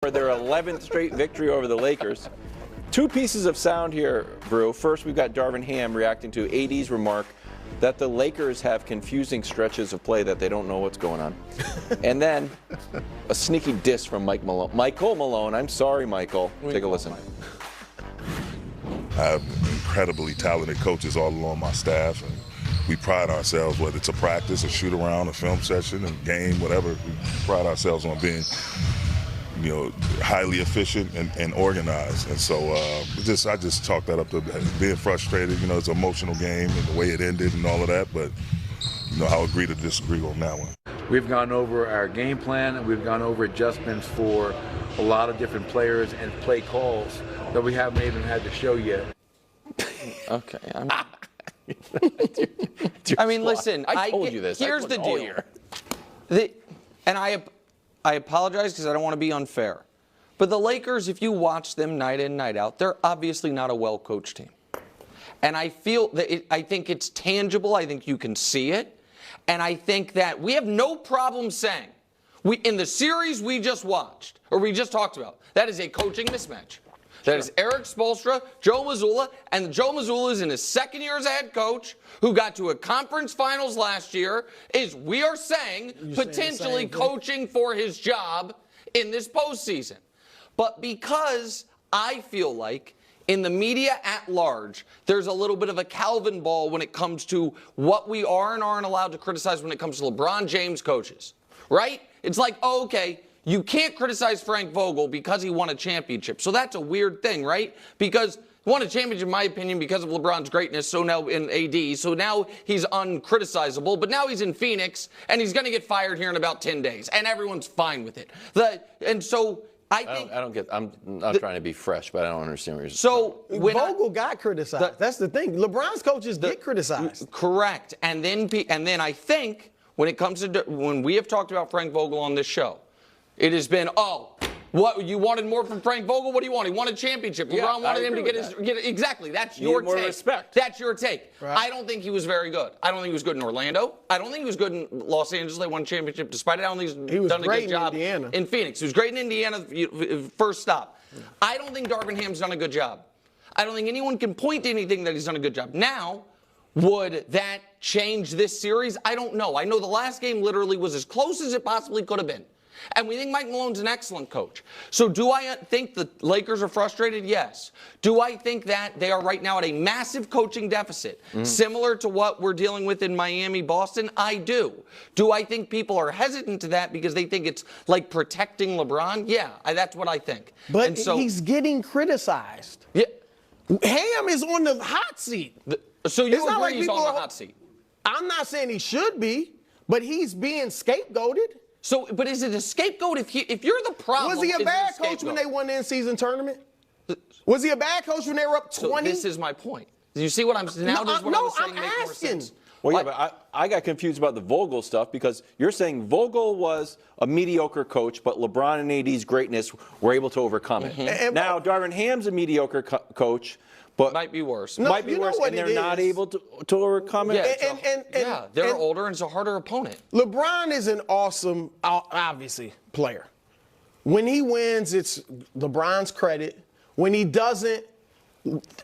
for their 11th straight victory over the Lakers. Two pieces of sound here, Brew. First, we've got Darvin Ham reacting to AD's remark that the Lakers have confusing stretches of play that they don't know what's going on. And then a sneaky diss from Michael Malone. I'm sorry, Michael. Take a listen. I have incredibly talented coaches all along my staff, and we pride ourselves, whether it's a practice, a shoot around, a film session, a game, whatever, we pride ourselves on being, highly efficient and organized. And so I just chalk that up to being frustrated. It's an emotional game and the way it ended and all of that, but I'll agree to disagree on that one. We've gone over our game plan, and we've gone over adjustments for a lot of different players and play calls that we haven't even had to show yet. Okay. I mean, listen. I told you this. Here's the deal. And I apologize because I don't want to be unfair. But the Lakers, if you watch them night in, night out, they're obviously not a well-coached team. And I feel that I think it's tangible. I think you can see it. And I think that we have no problem saying, in the series we just watched, or we just talked about, that is a coaching mismatch. That is Eric Spoelstra, Joe Mazzulla, and Joe Mazzulla is in his second year as a head coach, who got to a conference finals last year, we are saying, potentially coaching for his job in this postseason. But because I feel like in the media at large, there's a little bit of a Calvin ball when it comes to what we are and aren't allowed to criticize when it comes to LeBron James coaches, right? It's like, oh, okay, you can't criticize Frank Vogel because he won a championship. So that's a weird thing, right? Because he won a championship, in my opinion, because of LeBron's greatness, so now in AD. So now he's uncriticizable, but now he's in Phoenix, and he's going to get fired here in about 10 days, and everyone's fine with it. I don't get. I'm not trying to be fresh, but I don't understand what you're saying. So Vogel got criticized. That's the thing. LeBron's coaches get criticized. Correct. And then I think when it comes to when we have talked about Frank Vogel on this show, it has been, what, you wanted more from Frank Vogel? What do you want? He won a championship. LeBron wanted him to get exactly. That's your take. Respect. That's your take. Right. I don't think he was very good. I don't think he was good in Orlando. I don't think he was good in Los Angeles. They won a championship despite it. I don't think he's done a good job in Phoenix. He was great in Indiana, first stop. I don't think Darvin Ham's done a good job. I don't think anyone can point to anything that he's done a good job. Now, would that change this series? I don't know. I know the last game literally was as close as it possibly could have been. And we think Mike Malone's an excellent coach. So do I think the Lakers are frustrated? Yes. Do I think that they are right now at a massive coaching deficit, similar to what we're dealing with in Miami, Boston? I do. Do I think people are hesitant to that because they think it's like protecting LeBron? Yeah, that's what I think. But he's getting criticized. Yeah. Ham is on the hot seat. So you agree he's on the hot seat? I'm not saying he should be, but he's being scapegoated. So, but is it a scapegoat if you're the problem? Was he a bad coach when they won the in-season tournament? Was he a bad coach when they were up 20? So this is my point. Do you see what I'm saying? Now does what I'm saying make more sense? Well, yeah, but I got confused about the Vogel stuff because you're saying Vogel was a mediocre coach, but LeBron and AD's greatness were able to overcome it. And now Darvin Ham's a mediocre coach, but might be worse. Might be worse, and they're not able to overcome it. Yeah, they're older and it's a harder opponent. LeBron is an awesome, obviously, player. When he wins, it's LeBron's credit. When he doesn't,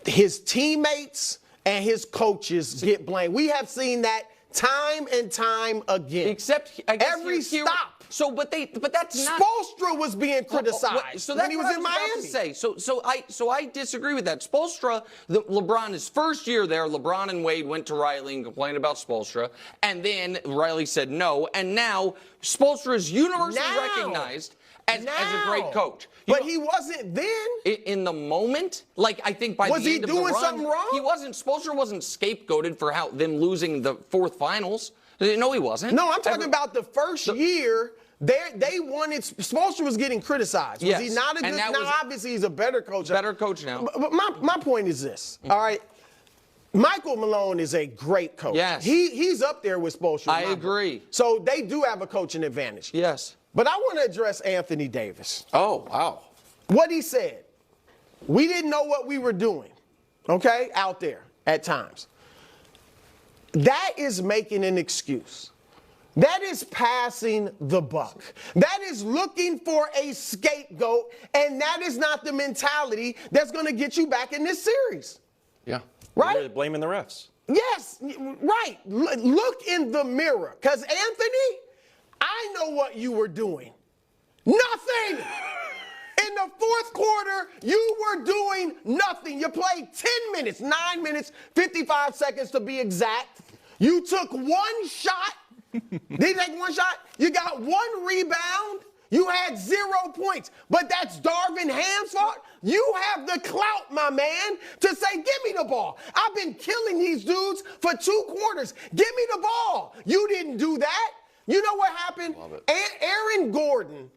his teammates and his coaches get blamed. We have seen that time and time again. Except I guess every stop. So, but that's not. Spoelstra was being criticized so that's when he was in Miami. Say. So I disagree with that. Spoelstra, LeBron, his first year there, LeBron and Wade went to Riley and complained about Spoelstra, and then Riley said no, and now Spoelstra is universally recognized as a great coach. But he wasn't then. In the moment, like I think by the end of the run, was he doing something wrong? He wasn't. Spoelstra wasn't scapegoated for them losing the fourth finals. No, he wasn't. No, I'm talking about the first year. They wanted. Spoelstra was getting criticized. Was he not a good? Now, obviously, he's a better coach. Better coach now. But my point is this. All right. Michael Malone is a great coach. Yes. He's up there with Spoelstra. I agree. So they do have a coaching advantage. Yes. But I want to address Anthony Davis. Oh, wow. What he said. We didn't know what we were doing, okay, out there at times. That is making an excuse. That is passing the buck. That is looking for a scapegoat, and that is not the mentality that's going to get you back in this series. Yeah. Right? You're blaming the refs. Yes, right. Look in the mirror. Because, Anthony, I know what you were doing. Nothing. In the fourth quarter, you were doing nothing. You played 10 minutes, 9 minutes, 55 seconds to be exact. You took one shot. Did you take one shot? You got one rebound. You had 0 points. But that's Darvin Ham's fault. You have the clout, my man, to say, give me the ball. I've been killing these dudes for 2 quarters. Give me the ball. You didn't do that. You know what happened? Aaron Gordon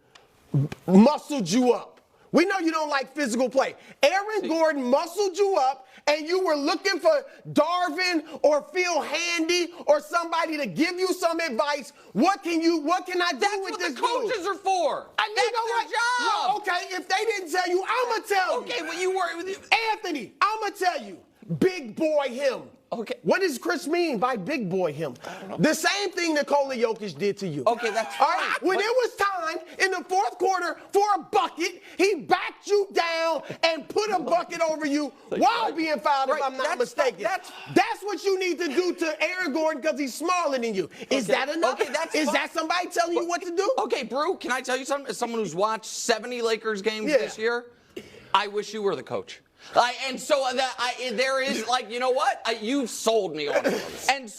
muscled you up. We know you don't like physical play. Aaron Gordon muscled you up, and you were looking for Darvin or Phil Handy or somebody to give you some advice. What can I do with this dude? That's what the coaches are for. That's their job. Well, okay, if they didn't tell you, I'm going to tell you. Okay, well, you were. Anthony, I'm going to tell you. Big boy him. Okay. What does Chris mean by big boy him? The same thing Nikola Jokic did to you. Okay, that's all fine. right. When it was time in the fourth quarter for a bucket, he backed you down and put a bucket over you while being fouled, if I'm not mistaken. That's what you need to do to Aaron Gordon because he's smaller than you. Is that enough? Okay, that's Is fine. that somebody telling you what to do? Okay, Brew, can I tell you something? As someone who's watched 70 Lakers games this year, I wish you were the coach. There is, like, you know what? You've sold me on it. And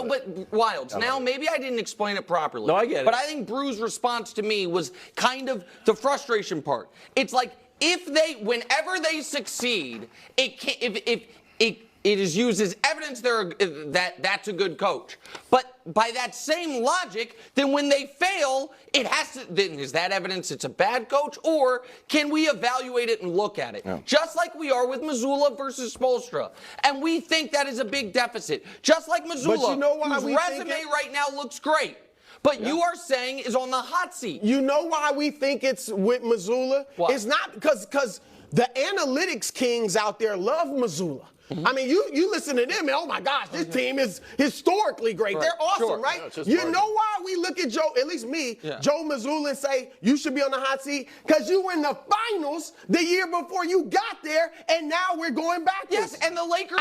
but Wilds, now maybe I didn't explain it properly. No, I get it. But I think Brew's response to me was kind of the frustration part. It's like, whenever they succeed, it is used as evidence that's a good coach. But by that same logic, then when they fail, then is that evidence it's a bad coach, or can we evaluate it and look at it? Yeah. Just like we are with Mazzulla versus Spoelstra. And we think that is a big deficit. Just like Mazzulla, whose resume right now looks great. But you are saying is on the hot seat. You know why we think it's with Mazzulla? What? It's not because the analytics kings out there love Mazzulla. Mm-hmm. I mean, you listen to them and, oh my gosh, this team is historically great. Right. They're awesome, right? Yeah, you know why we look at Joe, at least me, Joe Mazzulla, and say you should be on the hot seat? Because you were in the finals the year before you got there, and now we're going backwards. Yes, and the Lakers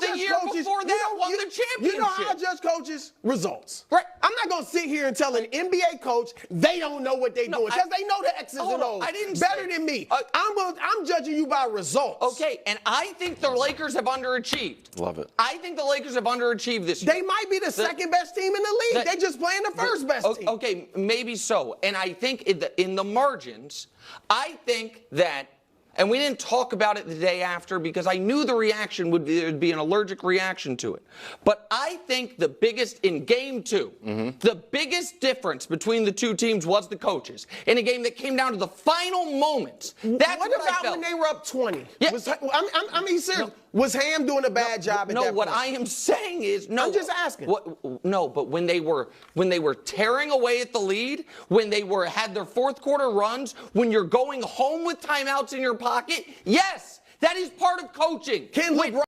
the year before that won the championship. You know how I judge coaches? Results. Right. I'm not going to sit here and tell an NBA coach they don't know what they're doing because they know the X's and O's better than me. I'm judging you by results. Okay, and I think the Lakers have underachieved. Love it. I think the Lakers have underachieved this year. They might be the second best team in the league. They're just playing the first best team. Okay, maybe so. And I think in the margins, I think that, and we didn't talk about it the day after because I knew the reaction would be an allergic reaction to it. But I think the biggest, in game 2, the biggest difference between the two teams was the coaches. In a game that came down to the final moments. That's what about I felt. when they were up 20? Yeah. I mean, seriously. Was Ham doing a bad job at that point? No, what I am saying is, no. I'm just asking. No, but when they were tearing away at the lead, when they had their fourth quarter runs, when you're going home with timeouts in your pocket, yes, that is part of coaching. Can LeBron